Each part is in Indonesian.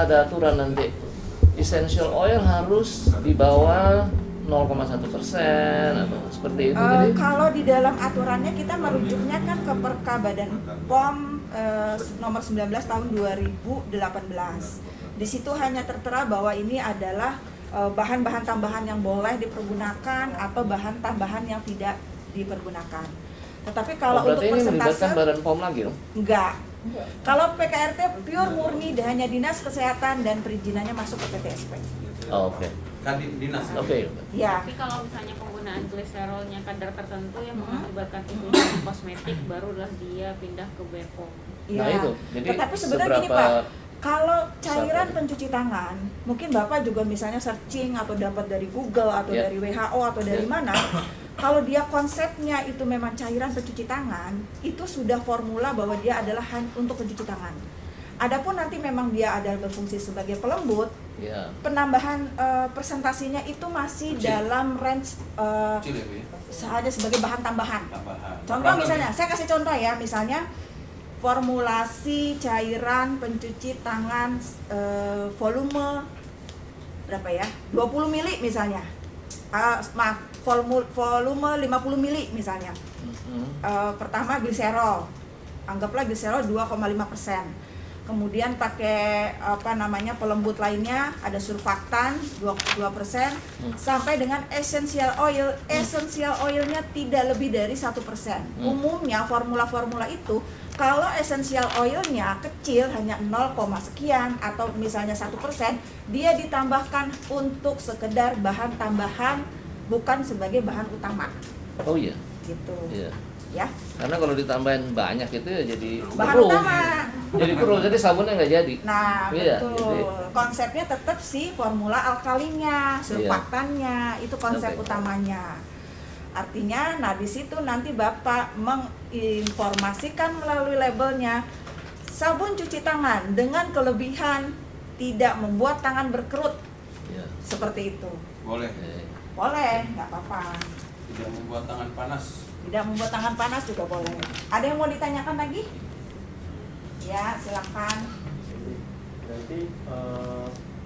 ada aturan nanti essential oil harus di bawah 0,1% atau seperti itu. Jadi kalau di dalam aturannya kita merujuknya kan ke Perka Badan POM nomor 19 tahun 2018. Di situ hanya tertera bahwa ini adalah bahan-bahan tambahan yang boleh dipergunakan atau bahan tambahan yang tidak dipergunakan. Tetapi kalau untuk ini persentase melibatkan Badan POM lagi dong? enggak. Kalau PKRT pure murni hanya Dinas Kesehatan dan perizinannya masuk ke PTSP. Oh, oke. Kan dinas. Oke. Ya. Tapi kalau misalnya penggunaan gliserolnya kadar tertentu yang mengakibatkan itu kosmetik, barulah dia pindah ke BPOM. Nah itu. Jadi tetapi sebenarnya gini Pak, kalau cairan pencuci tangan, mungkin Bapak juga misalnya searching atau dapat dari Google atau dari WHO atau dari mana, kalau dia konsepnya itu memang cairan pencuci tangan, itu sudah formula bahwa dia adalah untuk pencuci tangan. Adapun nanti memang dia ada berfungsi sebagai pelembut, penambahan presentasinya itu masih dalam range hanya sebagai bahan tambahan. Contoh misalnya, saya kasih contoh ya, misalnya formulasi cairan pencuci tangan volume berapa ya? 20 mili misalnya. Maaf, volume 50 mili misalnya. Pertama gliserol. Anggaplah gliserol 2,5%. Kemudian pakai pelembut lainnya, ada surfaktan 2% sampai dengan essential oil. Essential oilnya tidak lebih dari 1%. Umumnya formula-formula itu kalau essential oilnya kecil hanya 0, sekian atau misalnya 1%, dia ditambahkan untuk sekedar bahan tambahan, bukan sebagai bahan utama. Oh iya. Gitu. Iya. Ya. Karena kalau ditambahin banyak itu ya jadi bahan keruh. utama. Jadi keruh, jadi sabunnya nggak jadi. Nah, iya, betul. jadi, konsepnya tetap sih formula alkalinya, surfaktannya, itu konsep utamanya. Artinya, nah di situ nanti Bapak menginformasikan melalui labelnya sabun cuci tangan dengan kelebihan tidak membuat tangan berkerut. Seperti itu. Boleh. Boleh, nggak apa-apa. Tidak membuat tangan panas. Tidak membuat tangan panas juga boleh. Ada yang mau ditanyakan lagi? Ya, silakan. Berarti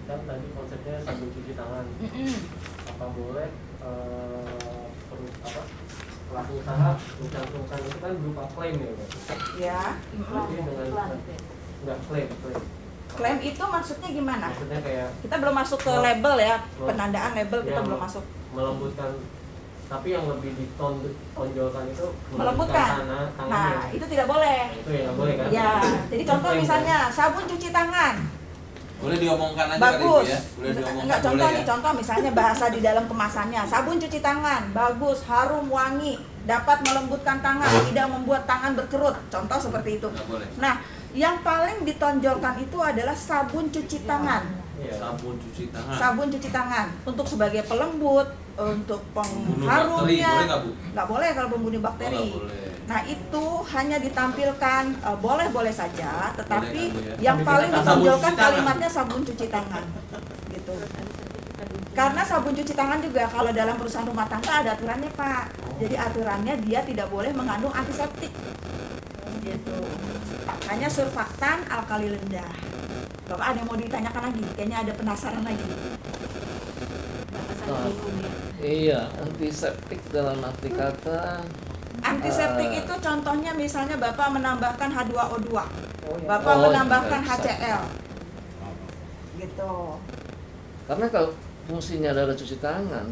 kan tadi konsepnya sabun cuci tangan. Apa boleh pelaku usaha mencantumkan itu kan berupa klaim ya, Pak? Ya. Berarti dengan nggak klaim. Klaim itu maksudnya gimana? Maksudnya kayak kita belum masuk ke label ya, penandaan label kita belum masuk. Melembutkan, tapi yang lebih ditonjolkan itu melembutkan. Nah, itu tidak boleh. Itu yang nggak boleh kan? Ya, jadi contoh misalnya sabun cuci tangan. Boleh diomongkan aja bagus. Kali ya. Boleh diomongkan. Enggak, contoh boleh, nih, contoh misalnya bahasa di dalam kemasannya. Sabun cuci tangan, bagus, harum, wangi, dapat melembutkan tangan, tidak membuat tangan berkerut. Contoh seperti itu. Nah, yang paling ditonjolkan itu adalah sabun cuci tangan. Sabun cuci tangan. Sabun cuci tangan untuk sebagai pelembut, untuk pengharumnya. Nggak boleh kalau membunuh bakteri. Nah, itu hanya ditampilkan boleh-boleh saja, tetapi yang paling ditonjolkan kalimatnya sabun cuci tangan. Gitu. Karena sabun cuci tangan juga kalau dalam perusahaan rumah tangga ada aturannya, Pak. Jadi aturannya dia tidak boleh mengandung antiseptik. Gitu. Hanya surfaktan alkali rendah. Bapak ada yang mau ditanyakan lagi? Kayaknya ada penasaran lagi. Iya, antiseptik dalam arti kata. Antiseptik itu contohnya misalnya Bapak menambahkan H2O2, Bapak menambahkan HCl, gitu. Karena kalau fungsinya adalah cuci tangan,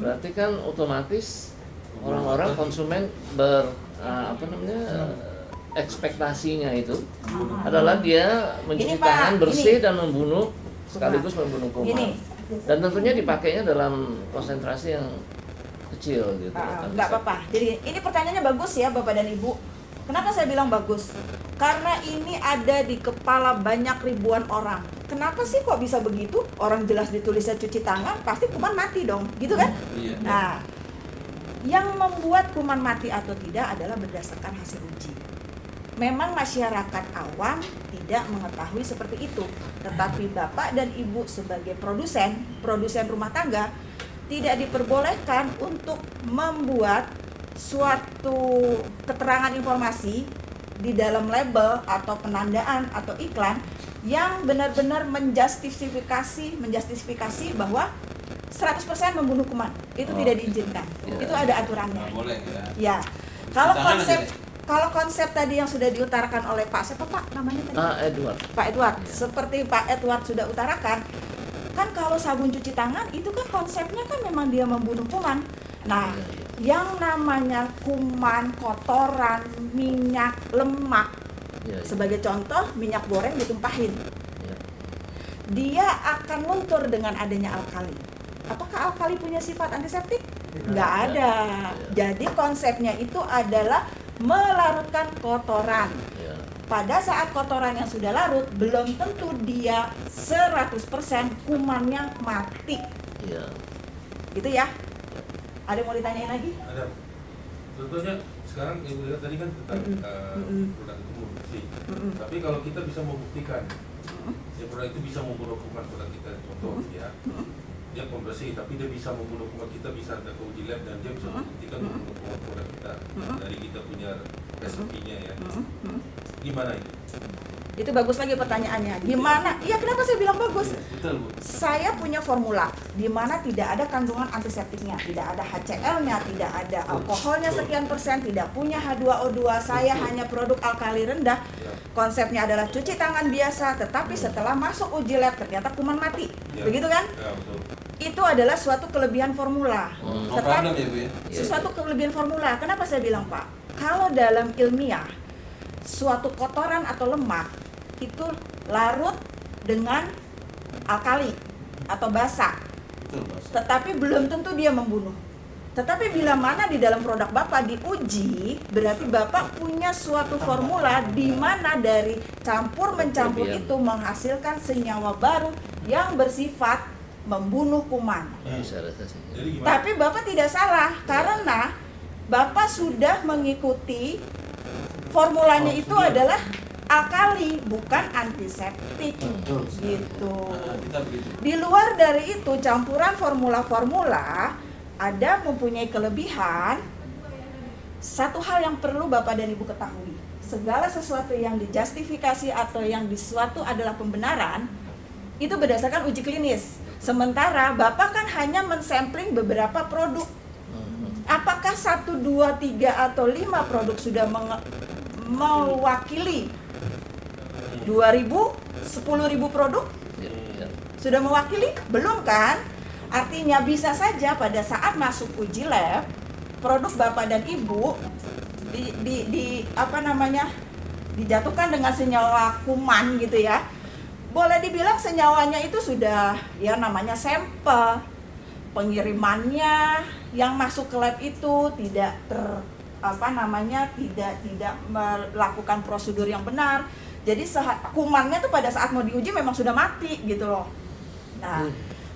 berarti kan otomatis orang-orang konsumen ekspektasinya itu adalah dia mencuci tangan bersih dan membunuh sekaligus membunuh kuman. Dan tentunya dipakainya dalam konsentrasi yang kecil gitu. Nggak apa-apa. Jadi ini pertanyaannya bagus ya Bapak dan Ibu. Kenapa saya bilang bagus? Karena ini ada di kepala banyak ribuan orang. Kenapa sih kok bisa begitu? Orang jelas ditulisnya cuci tangan, pasti kuman mati dong, gitu kan? Nah, yang membuat kuman mati atau tidak adalah berdasarkan hasil uji. Memang masyarakat awam tidak mengetahui seperti itu, tetapi Bapak dan Ibu sebagai produsen rumah tangga tidak diperbolehkan untuk membuat suatu keterangan informasi di dalam label atau penandaan atau iklan yang benar-benar menjustifikasi bahwa 100% membunuh kuman itu tidak diizinkan. Itu ada aturannya. Boleh Ya. Kalau konsep tadi yang sudah diutarakan oleh Pak siapa Pak namanya tadi? Edward. Pak Edward. Seperti Pak Edward sudah utarakan, kan kalau sabun cuci tangan itu kan konsepnya kan memang dia membunuh kuman. Nah, yang namanya kuman, kotoran, minyak, lemak, sebagai contoh minyak goreng ditumpahin, dia akan luntur dengan adanya alkali. Apakah alkali punya sifat antiseptik? Nggak ada. Jadi konsepnya itu adalah melarutkan kotoran. Pada saat kotoran yang sudah larut, belum tentu dia 100% kumannya mati. Gitu ya. Ada yang mau ditanyain lagi? Ada. Contohnya sekarang Ibu lihat tadi kan tentang produk itu membersih. Tapi kalau kita bisa membuktikan ya produk itu bisa membunuh kuman, produk kita contoh ya. Dia pembersih tapi dia bisa membunuh kuman, kita bisa ada uji lab dan dia bisa membuktikan membunuh kuman produk kita dari kita punya resepinya ya. Gimana itu? Itu bagus lagi pertanyaannya. Gimana? Iya, kenapa saya bilang bagus? Betul, Bu. Saya punya formula di mana tidak ada kandungan antiseptiknya, tidak ada HCl-nya, tidak ada alkoholnya sekian persen, tidak punya H2O2. Saya hanya produk alkali rendah. Konsepnya adalah cuci tangan biasa, tetapi setelah masuk uji lab ternyata kuman mati. Begitu kan? Ya, betul. Itu adalah suatu kelebihan formula. No problem ya, Bu ya. Sesuatu kelebihan formula. Kenapa saya bilang, Pak? Kalau dalam ilmiah suatu kotoran atau lemak itu larut dengan alkali atau basa, tetapi belum tentu dia membunuh. Tetapi bila mana di dalam produk Bapak diuji, berarti Bapak punya suatu formula di mana dari campur-mencampur itu menghasilkan senyawa baru yang bersifat membunuh kuman. Tapi Bapak tidak salah, karena Bapak sudah mengikuti formulanya itu adalah alkali, bukan antiseptik gitu. Di luar dari itu, campuran formula-formula ada mempunyai kelebihan. Satu hal yang perlu Bapak dan Ibu ketahui, segala sesuatu yang dijustifikasi atau yang disuatu adalah pembenaran, itu berdasarkan uji klinis. Sementara Bapak kan hanya mensampling beberapa produk. Apakah 1, 2, 3, atau 5 produk sudah mewakili 2.000, 10.000 produk? Sudah mewakili? Belum kan? Artinya bisa saja pada saat masuk uji lab, produk Bapak dan Ibu dijatuhkan dengan senyawa kuman gitu ya. Boleh dibilang senyawanya itu sudah ya namanya sampel. Pengirimannya yang masuk ke lab itu tidak tidak melakukan prosedur yang benar. Jadi kumannya tuh pada saat mau diuji memang sudah mati gitu loh. Nah,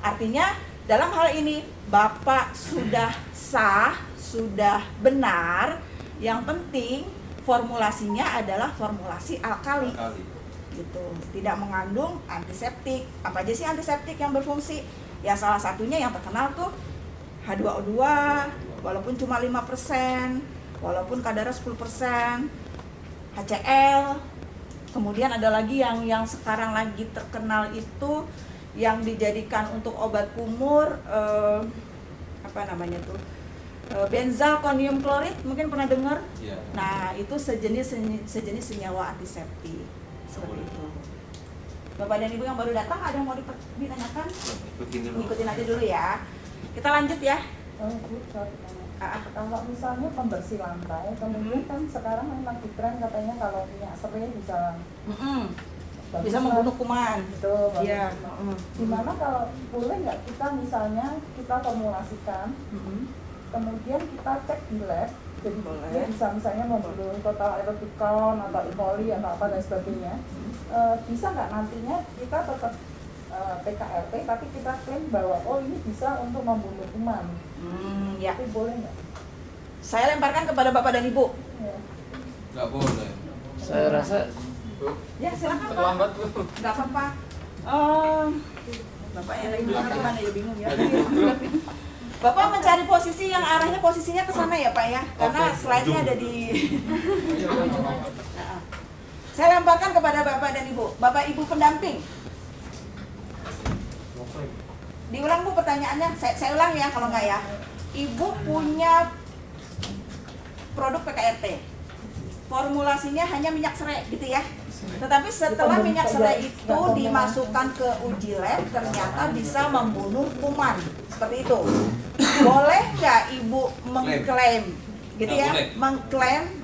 artinya dalam hal ini Bapak sudah sah, sudah benar. Yang penting formulasinya adalah formulasi alkali. Gitu. Tidak mengandung antiseptik. Apa aja sih antiseptik yang berfungsi? Ya salah satunya yang terkenal tuh H2O2 walaupun cuma 5%, walaupun kadarnya 10%, HCl. Kemudian ada lagi yang sekarang lagi terkenal itu yang dijadikan untuk obat kumur, benzalkonium klorid, mungkin pernah dengar? Ya. Nah, itu sejenis senyawa antiseptik seperti itu. Bapak dan Ibu yang baru datang, ada yang mau ditanyakan? Ikutin aja dulu ya. Kita lanjut ya. Kalau misalnya pembersih lantai, kemudian kan sekarang memang tren katanya kalau minyak serai bisa membunuh kuman. Betul. Iya. Gimana kalau boleh nggak kita misalnya kita formulasikan, kemudian kita cek di lab, jadi dia bisa misalnya membunuh total erotikon atau E. coli atau apa dan sebagainya. Bisa nggak nantinya kita tetap PKRT tapi kita klaim bahwa oh ini bisa untuk membunuh kuman? Ya. Itu boleh nggak? Saya lemparkan kepada Bapak dan Ibu. Ya. Nggak boleh. Saya rasa Ya silakan Pak. Terlambat. Nggak apa-apa. Bapaknya lagi gimana ya, bingung ya. Bapak mencari posisi yang arahnya posisinya ke sana ya Pak ya, karena slide-nya ada di. Saya lemparkan kepada Bapak dan Ibu. Bapak Ibu pendamping. Diulang Bu pertanyaannya. Saya ulang ya kalau nggak ya. Ibu punya produk PKRT. Formulasinya hanya minyak serai gitu ya. Tetapi setelah minyak serai itu dimasukkan ke uji lab, ternyata bisa membunuh kuman. Seperti itu. Boleh nggak Ibu mengklaim? Gitu ya, mengklaim.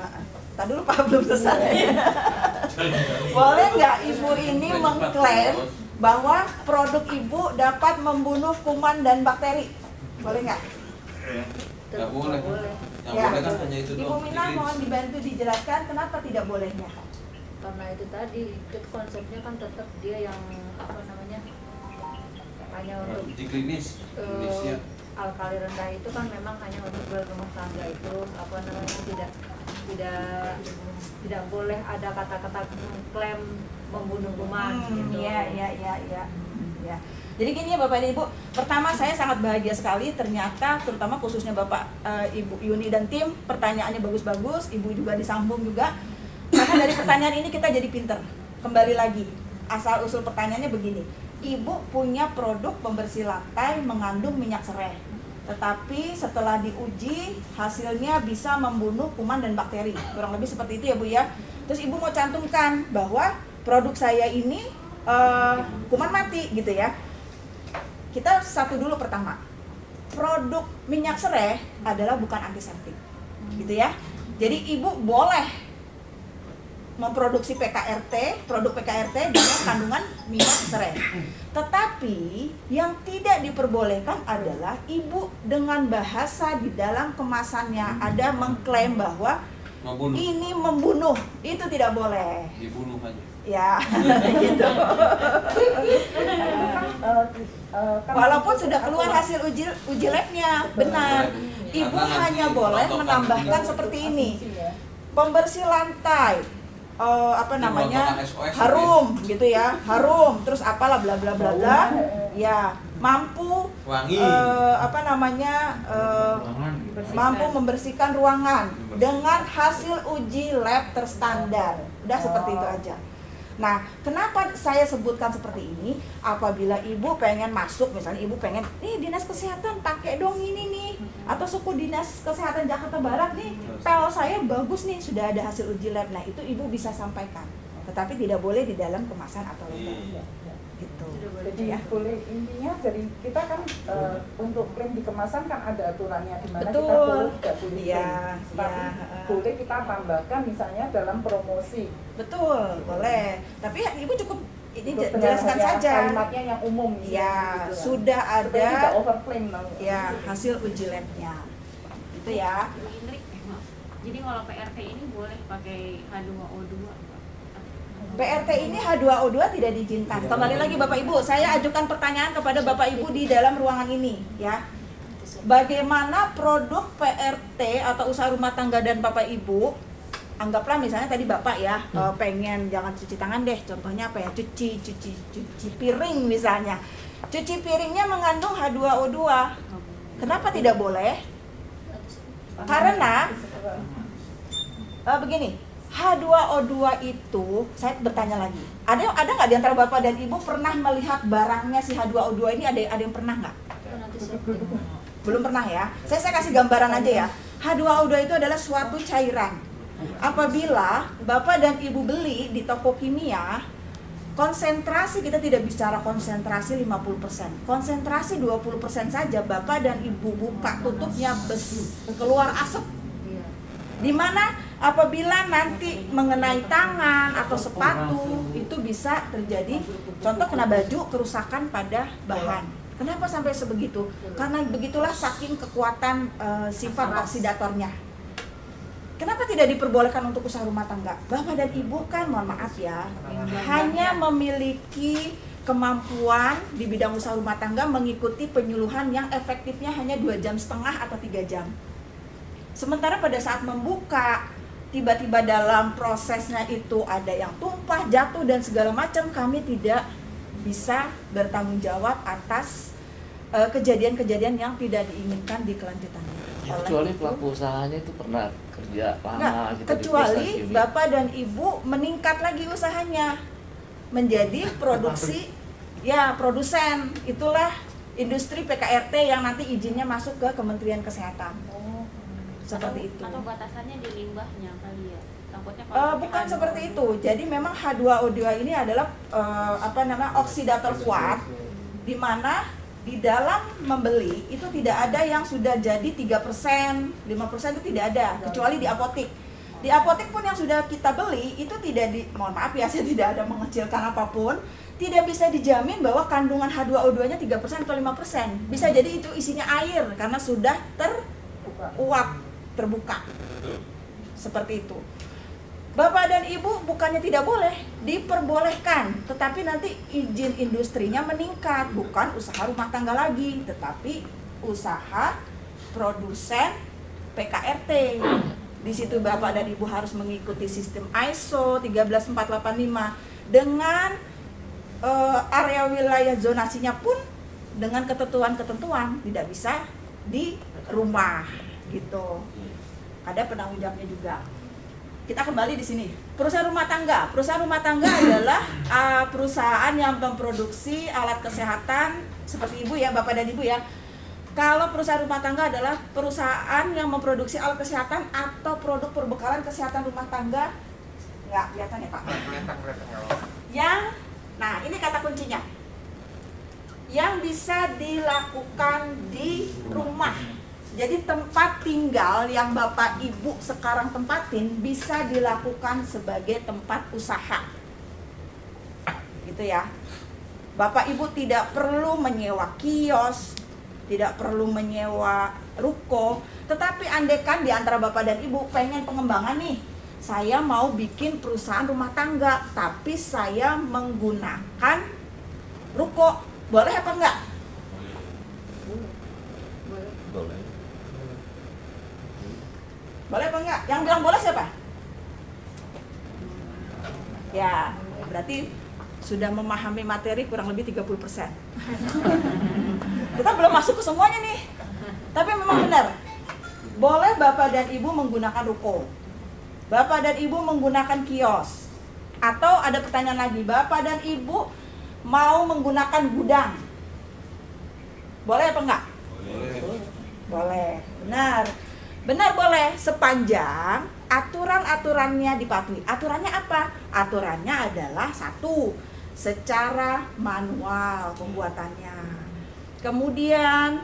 Tadi dulu Pak belum selesai. Boleh nggak Ibu ini mengklaim bahwa produk Ibu dapat membunuh kuman dan bakteri? Boleh nggak? Nggak boleh. Yang Ya. boleh kan hanya itu Ibu doang. Mina mohon dibantu dijelaskan kenapa tidak bolehnya. Karena itu tadi, itu konsepnya kan tetap dia yang apa namanya, hanya untuk Uji klinis. Klinisnya. alkali rendah itu kan memang hanya untuk berumah tangga itu apa namanya tidak boleh ada kata-kata klaim membunuh kuman gitu. Iya. Jadi gini ya Bapak dan Ibu, pertama saya sangat bahagia sekali ternyata terutama khususnya Bapak Ibu Yuni dan tim pertanyaannya bagus-bagus, Ibu juga disambung juga. Karena dari pertanyaan ini kita jadi pinter. Kembali lagi, asal usul pertanyaannya begini. Ibu punya produk pembersih lantai mengandung minyak serai. Tetapi setelah diuji hasilnya bisa membunuh kuman dan bakteri. Kurang lebih seperti itu ya Bu ya. Terus Ibu mau cantumkan bahwa produk saya ini kuman mati gitu ya. Kita satu dulu pertama. Produk minyak serai adalah bukan antiseptik. Gitu ya. Jadi Ibu boleh memproduksi produk PKRT dengan kandungan minyak serai. Tetapi yang tidak diperbolehkan adalah Ibu dengan bahasa di dalam kemasannya ada mengklaim bahwa Membunuh. ini membunuh. Itu tidak boleh. Dibunuh aja. Ya, gitu. Walaupun sudah keluar hasil uji labnya, benar. Ibu hanya boleh menambahkan seperti ini. Pembersih lantai, apa namanya, harum gitu ya, harum, terus apalah bla bla bla bla, ya mampu Wangi. apa namanya, mampu membersihkan ruangan dengan hasil uji lab terstandar, udah seperti itu aja. Nah, kenapa saya sebutkan seperti ini? Apabila Ibu pengen masuk, misalnya Ibu pengen, nih dinas kesehatan pakai dong ini nih, atau suku dinas kesehatan Jakarta Barat nih, pel saya bagus nih, sudah ada hasil uji lab. Nah, itu Ibu bisa sampaikan, tetapi tidak boleh di dalam kemasan atau label. Gitu. Jadi boleh, intinya dari kita kan untuk klaim di kemasan kan ada aturannya di mana kita boleh tidak boleh klaim. Iya, Tapi boleh kita tambahkan misalnya dalam promosi. Betul, boleh. Tapi Ibu cukup ini Untuk jelaskan yang saja. kalimatnya yang umum. Ya, gitu kan. sudah Supaya tidak ada overclaim namanya. ya hasil uji labnya. Itu ya. Bu Indri, jadi kalau PRT ini boleh pakai H2O2? PRT ini H2O2 tidak diizinkan. Kembali lagi Bapak Ibu, saya ajukan pertanyaan kepada Bapak Ibu di dalam ruangan ini ya. Bagaimana produk PRT atau usaha rumah tangga dan Bapak Ibu, anggaplah misalnya tadi Bapak ya pengen jangan cuci tangan deh, contohnya apa ya, cuci piring misalnya. Cuci piringnya mengandung H2O2. Kenapa tidak boleh? Karena begini, H2O2 itu, saya bertanya lagi, ada nggak di antara Bapak dan Ibu pernah melihat barangnya si H2O2 ini, ada yang pernah nggak? Belum pernah ya? Saya kasih gambaran aja ya. H2O2 itu adalah suatu cairan. Apabila Bapak dan Ibu beli di toko kimia, konsentrasi, kita tidak bicara konsentrasi 50%, konsentrasi 20% saja, Bapak dan Ibu buka tutupnya, keluar asap. Dimana apabila nanti mengenai tangan atau sepatu itu bisa terjadi, contoh kena baju, kerusakan pada bahan. Kenapa sampai sebegitu? Karena begitulah saking kekuatan sifat oksidatornya. Kenapa tidak diperbolehkan untuk usaha rumah tangga? Bapak dan Ibu kan, mohon maaf ya, hanya memiliki kemampuan di bidang usaha rumah tangga mengikuti penyuluhan yang efektifnya hanya 2,5 jam atau 3 jam. Sementara pada saat membuka, tiba-tiba dalam prosesnya itu ada yang tumpah, jatuh dan segala macam, kami tidak bisa bertanggung jawab atas kejadian-kejadian yang tidak diinginkan di kelanjutannya. kecuali pelaku usahanya itu pernah kerja lama gitu, kecuali Bapak dan Ibu meningkat lagi usahanya menjadi produksi ya produsen, itulah industri PKRT yang nanti izinnya masuk ke Kementerian Kesehatan. Seperti itu. Atau batasannya di limbahnya kali ya. Bukan seperti itu. Jadi memang H2O2 ini adalah oksidator kuat, di mana di dalam membeli itu tidak ada yang sudah jadi 3%, 5% itu tidak ada, kecuali di apotik. Di apotik pun yang sudah kita beli itu tidak mohon maaf ya, saya tidak ada mengecilkan apapun, tidak bisa dijamin bahwa kandungan H2O2-nya 3% atau 5%. Bisa jadi itu isinya air karena sudah terbuka. Seperti itu. Bapak dan Ibu bukannya tidak boleh, diperbolehkan, tetapi nanti izin industrinya meningkat, bukan usaha rumah tangga lagi, tetapi usaha produsen PKRT. Di situ Bapak dan Ibu harus mengikuti sistem ISO 13485 dengan area wilayah zonasinya pun dengan ketentuan-ketentuan, tidak bisa di rumah gitu. Ada penanggung jawabnya juga. Kita kembali di sini. Perusahaan rumah tangga. Perusahaan rumah tangga adalah perusahaan yang memproduksi alat kesehatan seperti Ibu ya, Bapak dan Ibu ya. Kalau perusahaan rumah tangga adalah perusahaan yang memproduksi alat kesehatan atau produk perbekalan kesehatan rumah tangga. Nggak kelihatan ya Pak? Nah ini kata kuncinya. Yang bisa dilakukan di rumah. Jadi tempat tinggal yang Bapak Ibu sekarang tempatin bisa dilakukan sebagai tempat usaha. Gitu ya. Bapak Ibu tidak perlu menyewa kios, tidak perlu menyewa ruko, tetapi andaikan di antara Bapak dan Ibu pengen pengembangan nih, saya mau bikin perusahaan rumah tangga, tapi saya menggunakan ruko, boleh apa enggak? Boleh. Boleh apa enggak? Yang bilang boleh siapa? Ya, berarti sudah memahami materi kurang lebih 30%. Kita belum masuk ke semuanya nih. Tapi memang benar. Boleh Bapak dan Ibu menggunakan ruko. Bapak dan Ibu menggunakan kios. Atau ada pertanyaan lagi, Bapak dan Ibu mau menggunakan gudang. Boleh apa enggak? Boleh. Benar. Benar boleh, sepanjang aturan-aturannya dipatuhi. Aturannya apa? Aturannya adalah satu, secara manual pembuatannya. Kemudian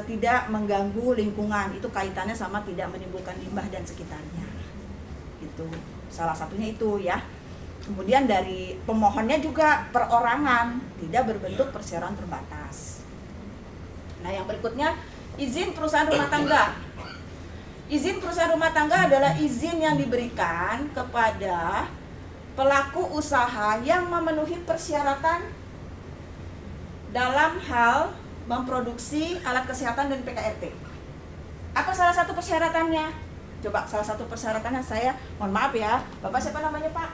tidak mengganggu lingkungan. Itu kaitannya sama tidak menimbulkan limbah dan sekitarnya. Itu salah satunya itu ya. Kemudian dari pemohonnya juga perorangan, tidak berbentuk perseroan terbatas. Nah, yang berikutnya izin perusahaan rumah tangga. Izin perusahaan rumah tangga adalah izin yang diberikan kepada pelaku usaha yang memenuhi persyaratan dalam hal memproduksi alat kesehatan dan PKRT. Apa salah satu persyaratannya? Coba salah satu persyaratannya saya, mohon maaf ya, Bapak siapa namanya Pak?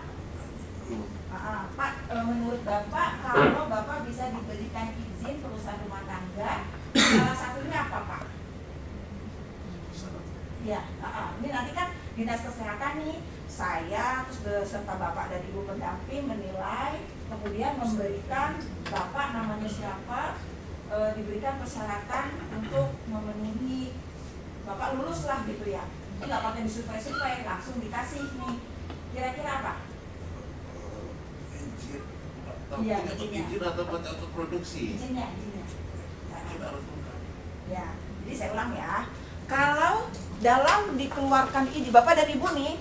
Pak, menurut Bapak, kalau Bapak bisa diberikan izin perusahaan rumah tangga, salah satunya apa Pak? Ya, ini nanti kan dinas kesehatan nih, saya terus beserta Bapak dan Ibu pendamping menilai, kemudian memberikan Bapak namanya siapa, diberikan persyaratan untuk memenuhi, Bapak lulus lah gitu ya. Ini nggak pakai disurvei-survei, langsung dikasih nih. Kira-kira apa? Iya, izin atau untuk produksi? Izinnya. Ya, jadi saya ulang ya. Kalau dalam dikeluarkan izin, Bapak dan Ibu nih,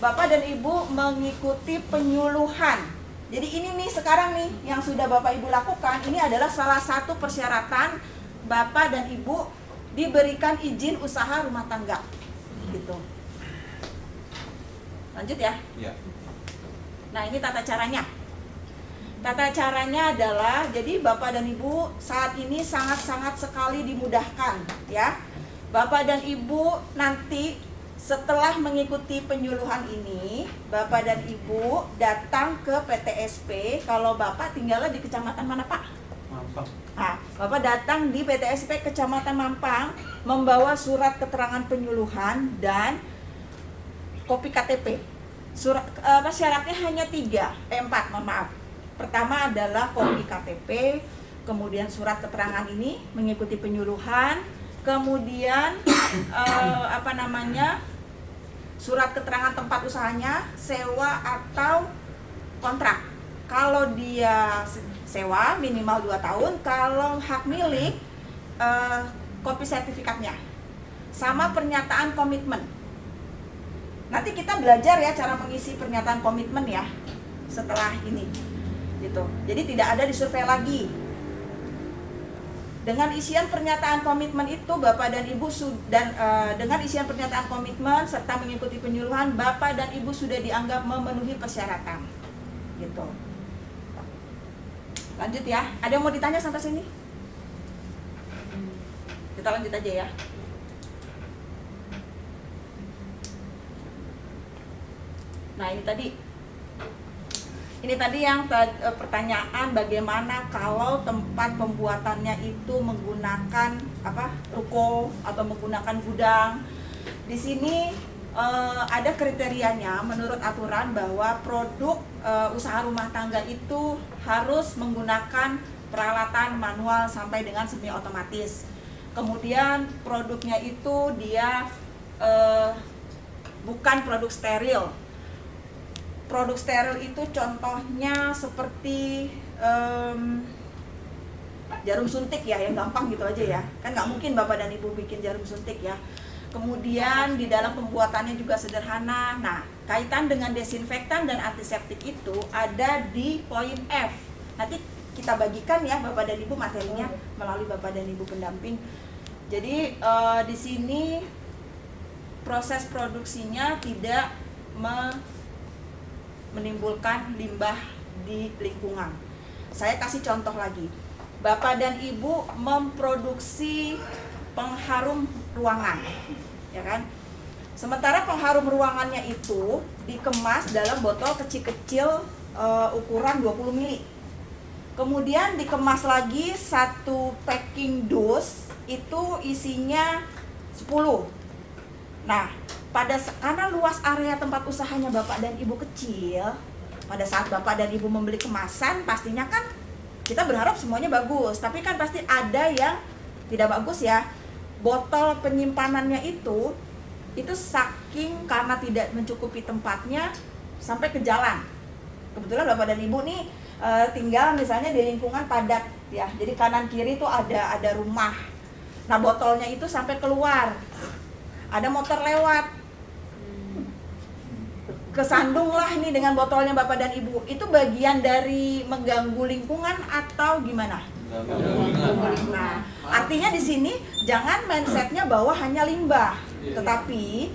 Bapak dan Ibu mengikuti penyuluhan. Jadi ini nih sekarang nih yang sudah Bapak Ibu lakukan, ini adalah salah satu persyaratan Bapak dan Ibu diberikan izin usaha rumah tangga. Gitu. Lanjut ya. Ya. Nah, ini tata caranya. Tata caranya adalah, jadi Bapak dan Ibu saat ini sangat-sangat sekali dimudahkan ya. Bapak dan Ibu nanti setelah mengikuti penyuluhan ini, Bapak dan Ibu datang ke PTSP. Kalau Bapak tinggalnya di kecamatan mana Pak? Mampang. Nah, Bapak datang di PTSP Kecamatan Mampang membawa surat keterangan penyuluhan dan kopi KTP. Syaratnya hanya 4, mohon maaf. Pertama adalah kopi KTP, kemudian surat keterangan ini mengikuti penyuluhan, kemudian surat keterangan tempat usahanya, sewa atau kontrak. Kalau dia sewa minimal 2 tahun, kalau hak milik kopi sertifikatnya, sama pernyataan komitmen. Nanti kita belajar ya cara mengisi pernyataan komitmen ya setelah ini, gitu. Jadi tidak ada disurvei lagi. Dengan isian pernyataan komitmen itu Bapak dan Ibu dengan isian pernyataan komitmen serta mengikuti penyuluhan, Bapak dan Ibu sudah dianggap memenuhi persyaratan, gitu. Lanjut ya. Ada yang mau ditanya sampai sini? Kita lanjut aja ya. Nah ini tadi yang pertanyaan bagaimana kalau tempat pembuatannya itu menggunakan ruko atau menggunakan gudang. Di sini ada kriterianya menurut aturan bahwa produk usaha rumah tangga itu harus menggunakan peralatan manual sampai dengan semi otomatis. Kemudian produknya itu dia bukan produk steril. Produk steril itu contohnya seperti jarum suntik ya, yang gampang gitu aja ya. Kan nggak mungkin Bapak dan Ibu bikin jarum suntik ya. Kemudian di dalam pembuatannya juga sederhana. Nah, kaitan dengan desinfektan dan antiseptik itu ada di poin F. Nanti kita bagikan ya Bapak dan Ibu materinya melalui Bapak dan Ibu pendamping. Jadi di sini proses produksinya tidak menimbulkan limbah di lingkungan. Saya kasih contoh lagi. Bapak dan Ibu memproduksi pengharum ruangan, ya kan? Sementara pengharum ruangannya itu dikemas dalam botol kecil-kecil ukuran 20 ml. Kemudian dikemas lagi satu packing dus itu isinya 10. Nah, karena luas area tempat usahanya Bapak dan Ibu kecil, pada saat Bapak dan Ibu membeli kemasan, pastinya kan kita berharap semuanya bagus, tapi kan pasti ada yang tidak bagus ya. Botol penyimpanannya itu saking karena tidak mencukupi tempatnya sampai ke jalan. Kebetulan Bapak dan Ibu nih tinggal misalnya di lingkungan padat ya, jadi kanan kiri tuh ada rumah. Nah, botolnya itu sampai keluar, ada motor lewat, kesandunglah ini dengan botolnya Bapak dan Ibu. Itu bagian dari mengganggu lingkungan atau gimana? Nah, artinya di sini jangan mindsetnya bahwa hanya limbah, tetapi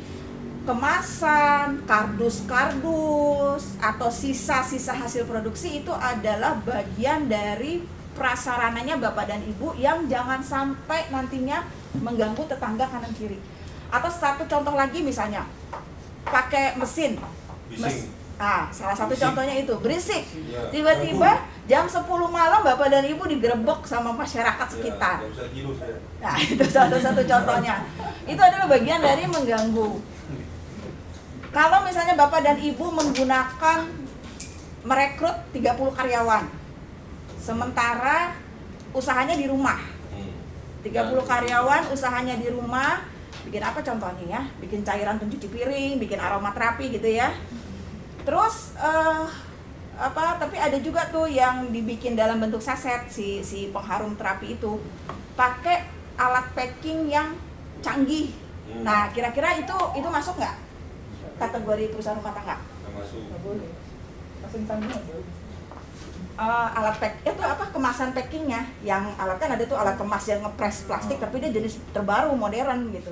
kemasan, kardus-kardus atau sisa-sisa hasil produksi itu adalah bagian dari prasarananya Bapak dan Ibu yang jangan sampai nantinya mengganggu tetangga kanan kiri. Atau satu contoh lagi misalnya pakai mesin. Salah satu contohnya itu berisik. Tiba-tiba jam 10 malam Bapak dan Ibu digerebek sama masyarakat sekitar. Nah, itu salah satu contohnya. Itu adalah bagian dari mengganggu. Kalau misalnya Bapak dan Ibu merekrut 30 karyawan, sementara usahanya di rumah. 30 karyawan usahanya di rumah, bikin apa contohnya ya? Bikin cairan pencuci piring, bikin aromaterapi gitu ya. Terus tapi ada juga tuh yang dibikin dalam bentuk saset si pengharum terapi itu pakai alat packing yang canggih. Nah, kira-kira itu masuk nggak kategori perusahaan rumah tangga? Nggak masuk. Nggak boleh. Mesin canggih nggak boleh. Alat pack itu kemasan packingnya, yang alat kan ada tuh alat kemas yang ngepres plastik tapi dia jenis terbaru modern gitu.